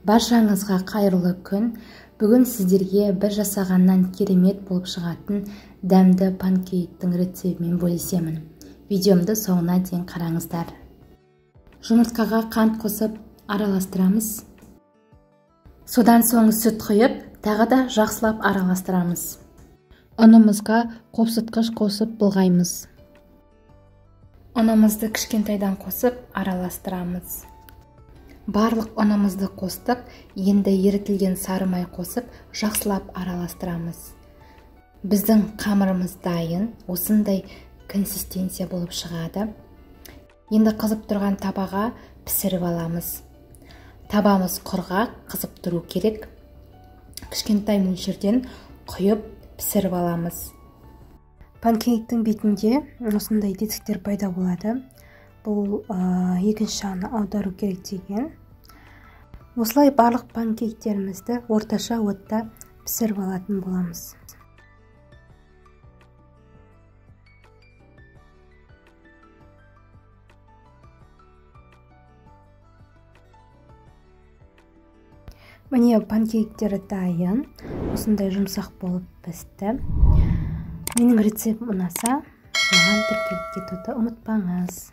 Баршаңызға қайырлы күн. Бүгін сіздерге бір жасағаннан керемет болып шығатын дәмді панкейктің рецептімен бөлісемін. Видеомды соңына дейін қараңыздар. Жұмыртқаға қант қосып араластырамыз. Содан соң сүт құйып, тағы да жақсылап араластырамыз. Ұнымызға қопсытқыш қосып былғаймыз. Ұнымызды кішкентайдан қосып араластырамыз. Барлық ұнымызды қостық, енді ерітілген сары май қосып жақсылап араластырамыз. Біздің қамырымыз дайын, осындай консистенция болып шығады. Енді қызып тұрған табаға пісіріп аламыз. Табамыз құрғақ, қызып тұру керек. Кішкентай мөлшерден құйып пісіріп аламыз. Панкейктің бетінде осындай тесіктер пайда болады. Бұл екінші жағына аудару керек деген. Осылай барлық панкейктерімізді орташа отта пісіріп алатын боламыз. Міне панкейктері дайын. Осындай жұмсақ болып пісті. Менің рецептім ұнаса, маған тіркеліп кетуді ұмытпаңыз.